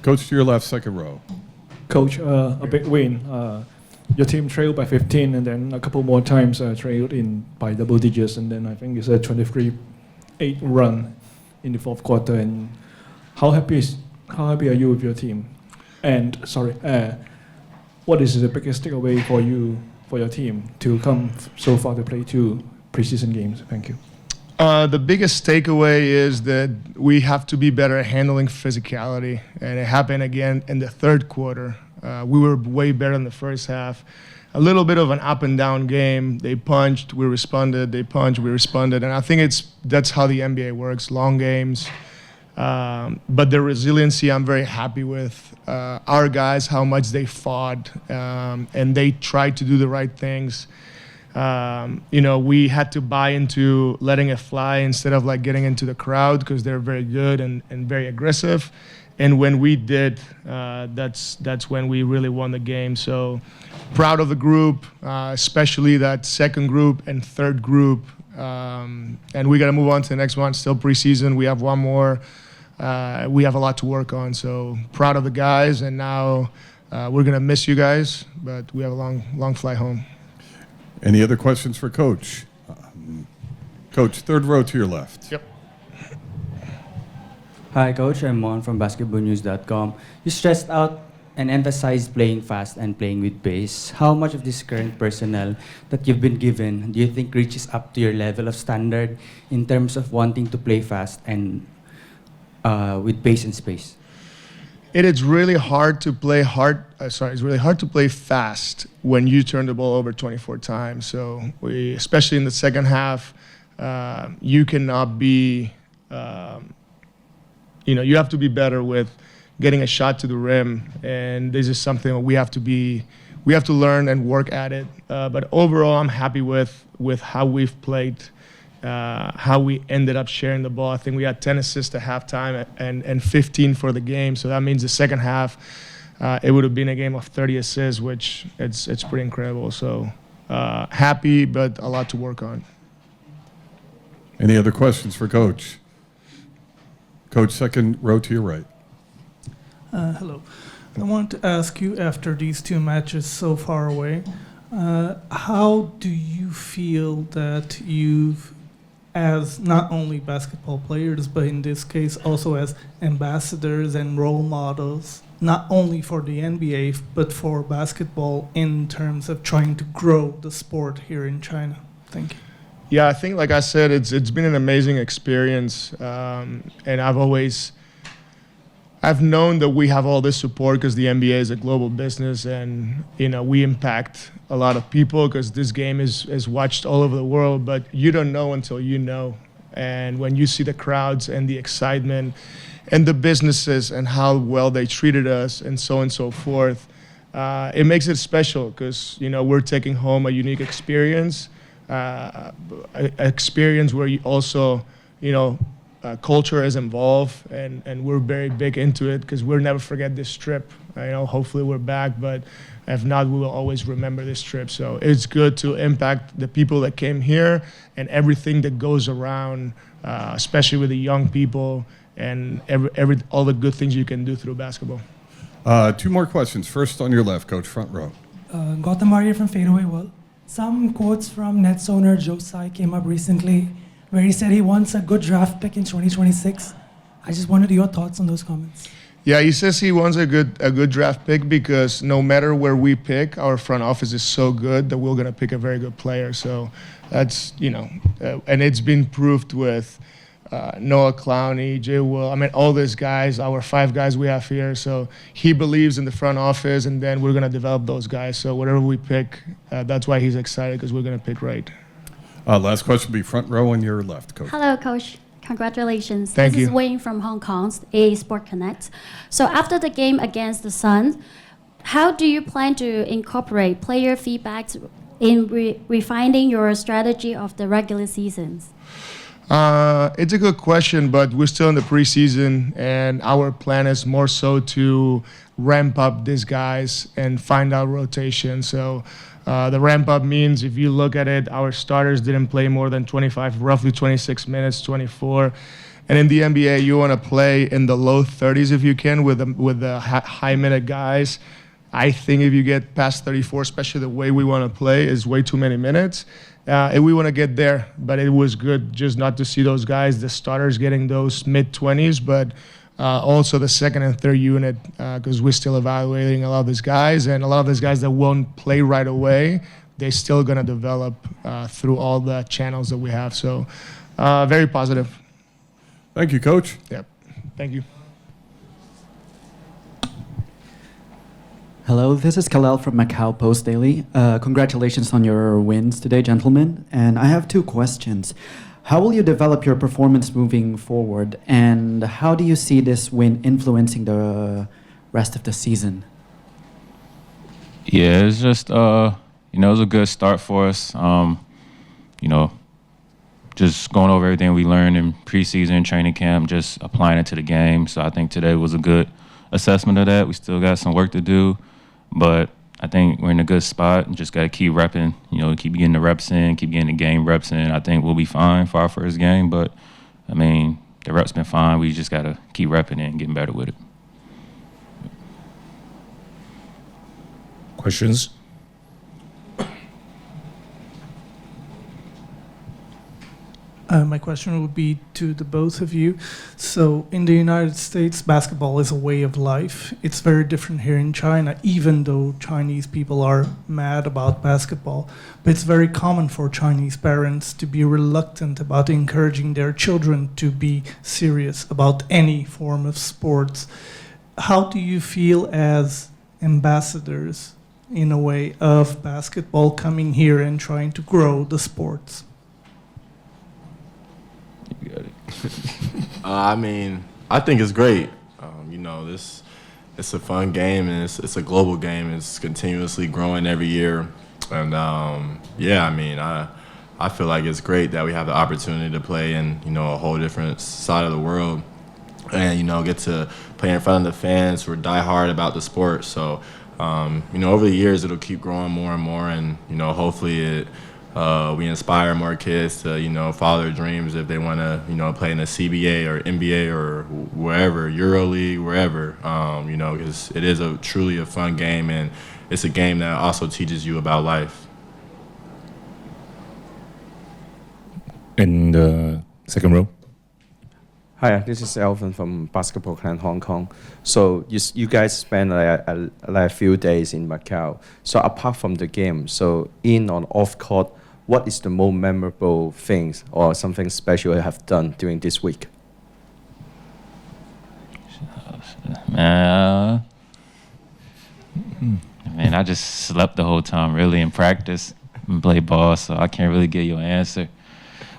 Coach to your left, second row. Coach, a big win. Your team trailed by 15, and then a couple more times trailed in by double digits, and then I think it's a 23-8 run in the fourth quarter. And how happy are you with your team? And what is the biggest takeaway for your team to come so far to play 2 preseason games? Thank you. The biggest takeaway is that we have to be better at handling physicality, and it happened again in the third quarter. We were way better in the first half. A little bit of an up and down game. They punched, we responded. They punched, we responded. And I think that's how the NBA works, long games. But the resiliency I'm very happy with. Our guys, how much they fought, and they tried to do the right things. We had to buy into letting it fly instead of like getting into the crowd because they're very good and very aggressive. And when we did, that's when we really won the game. So proud of the group, especially that second group and third group. And we got to move on to the next one. Still preseason. We have one more. We have a lot to work on. So proud of the guys. And now we're going to miss you guys, but we have a long flight home. Any other questions for Coach? Coach, third row to your left. Yep. Hi, Coach. I'm Mon from basketballnews.com. You stressed out and emphasized playing fast and playing with pace. How much of this current personnel that you've been given do you think reaches up to your level of standard in terms of wanting to play fast and with pace and space? It is really hard to play it's really hard to play fast when you turn the ball over 24 times. So especially in the second half, you cannot be, you have to be better with getting a shot to the rim. And this is something that we have to learn and work at it. But overall, I'm happy with how we've played. How we ended up sharing the ball. I think we had 10 assists at halftime and 15 for the game. So that means the second half, it would have been a game of 30 assists, which it's pretty incredible. So happy, but a lot to work on. Any other questions for Coach? Coach, second row to your right. Hello. I want to ask you, after these 2 matches so far away, how do you feel that you've, as not only basketball players, but in this case also as ambassadors and role models, not only for the NBA, but for basketball in terms of trying to grow the sport here in China? Thank you. Yeah, I think, like I said, it's been an amazing experience. And I've known that we have all this support because the NBA is a global business, and we impact a lot of people because this game is watched all over the world, but you don't know until you know. And when you see the crowds and the excitement and the businesses and how well they treated us and so forth, it makes it special because we're taking home a unique experience, an experience where you also culture is involved, and we're very big into it because we'll never forget this trip. Hopefully we're back, but if not, we will always remember this trip. So it's good to impact the people that came here and everything that goes around, especially with the young people and all the good things you can do through basketball. 2 more questions. First on your left, Coach, front row. Gautam Arya from Fadeaway World. Some quotes from Nets owner Joe Tsai came up recently where he said he wants a good draft pick in 2026. I just wanted your thoughts on those comments. Yeah, he says he wants a good draft pick because no matter where we pick, our front office is so good that we're going to pick a very good player. So that's, and it's been proved with Noah Clowney, Jay Will, all these guys, our 5 guys we have here. So he believes in the front office, and then we're going to develop those guys. So whatever we pick, that's why he's excited, because we're going to pick right. Last question will be front row on your left, Coach. Hello, Coach. Congratulations. Thank this you. is Wayne from Hong Kong, A Sport Connect. So after the game against the Suns, how do you plan to incorporate player feedbacks in refining your strategy of the regular seasons? It's a good question, but we're still in the preseason, and our plan is more so to ramp up these guys and find out rotation. So the ramp up means, if you look at it, our starters didn't play more than roughly 26 minutes, 24. And in the NBA, you want to play in the low 30s if you can with the high minute guys. I think if you get past 34, especially the way we want to play, is way too many minutes. And we want to get there, but it was good just not to see those guys, the starters, getting those mid-20s, but also the second and third unit, because we're still evaluating a lot of these guys, and a lot of these guys that won't play right away, they're still going to develop through all the channels that we have. So very positive. Thank you, Coach. Yep. Thank you. Hello, this is Kalel from Macao Post Daily. Congratulations on your wins today, gentlemen. And I have two questions. How will you develop your performance moving forward? And how do you see this win influencing the rest of the season? Yeah, it's just, it was a good start for us. Just going over everything we learned in preseason, training camp, just applying it to the game. So I think today was a good assessment of that. We still got some work to do, but I think we're in a good spot and just got to keep repping, keep getting the reps in, keep getting the game reps in. I think we'll be fine for our first game, but, the reps been fine. We just got to keep repping it and getting better with it. Questions? My question would be to the both of you. So in the United States, basketball is a way of life. It's very different here in China, even though Chinese people are mad about basketball. But it's very common for Chinese parents to be reluctant about encouraging their children to be serious about any form of sports. How do you feel as ambassadors, in a way, of basketball coming here and trying to grow the sports? I think it's great. It's a fun game, and it's a global game. It's continuously growing every year, and I feel like it's great that we have the opportunity to play in a whole different side of the world, and get to play in front of the fans who are diehard about the sport. So, over the years it'll keep growing more and more, and hopefully we inspire more kids to, follow their dreams if they want to, play in the CBA or NBA or wherever, EuroLeague, wherever, because it is truly a fun game, and it's a game that also teaches you about life. In the second row. Hi, this is Alvin from Basketball Clan Hong Kong. So you guys spent a few days in Macau. So apart from the game, so in or off court, what is the most memorable things or something special you have done during this week? Man, I just slept the whole time really in practice and played ball, so I can't really give you an answer.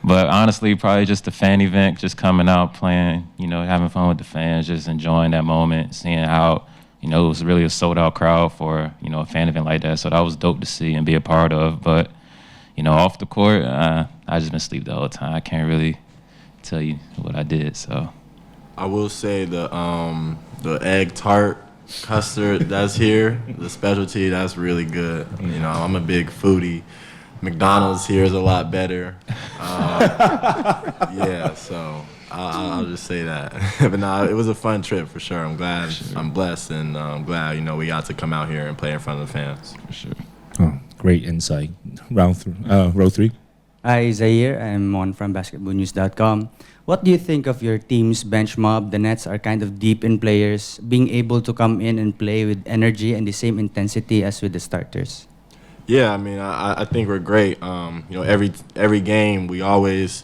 But honestly, probably just the fan event, just coming out, playing, having fun with the fans, just enjoying that moment, seeing how, it was really a sold-out crowd for, a fan event like that. So that was dope to see and be a part of. But, off the court, I just been asleep the whole time. I can't really tell you what I did, so. I will say the egg tart custard that's here, the specialty, that's really good. I'm a big foodie. McDonald's here is a lot better. So I'll just say that. But no, it was a fun trip for sure. I'm glad, sure. I'm blessed, and I'm glad, we got to come out here and play in front of the fans. For sure. Oh, great insight. Row 3. Hi, Ziaire. I'm on from basketballnews.com. What do you think of your team's bench mob? The Nets are kind of deep in players, being able to come in and play with energy and the same intensity as with the starters. Yeah, I think we're great. Every game we always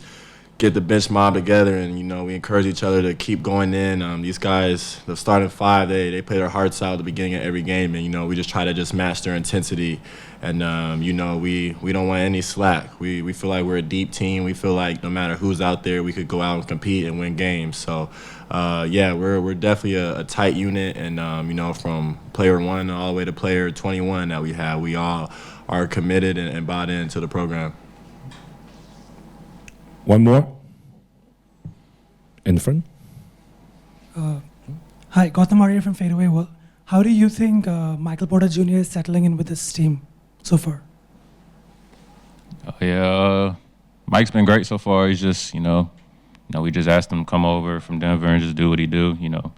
get the bench mob together, and we encourage each other to keep going in. These guys, the starting five, they play their hearts out at the beginning of every game, and we just try to just match their intensity. And we don't want any slack. We feel like we're a deep team. We feel like no matter who's out there, we could go out and compete and win games. So we're definitely a tight unit, and from player 1 all the way to player 21 that we all are committed and bought into the program. One more. In the front. Hi, Gautam Arya from Fadeaway World. How do you think Michael Porter Jr. is settling in with this team so far? Mike's been great so far. He's just, You know, we just asked him to come over from Denver and just do what he do. You know,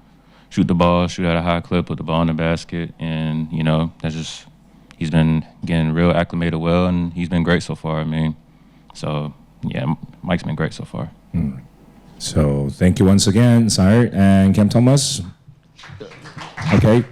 shoot the ball, shoot at a high clip, put the ball in the basket, and you know, that's just he's been getting real acclimated well, and he's been great so far. I mean, so yeah, Mike's been great so far. So thank you once again, Ziaire and Cam Thomas. Okay.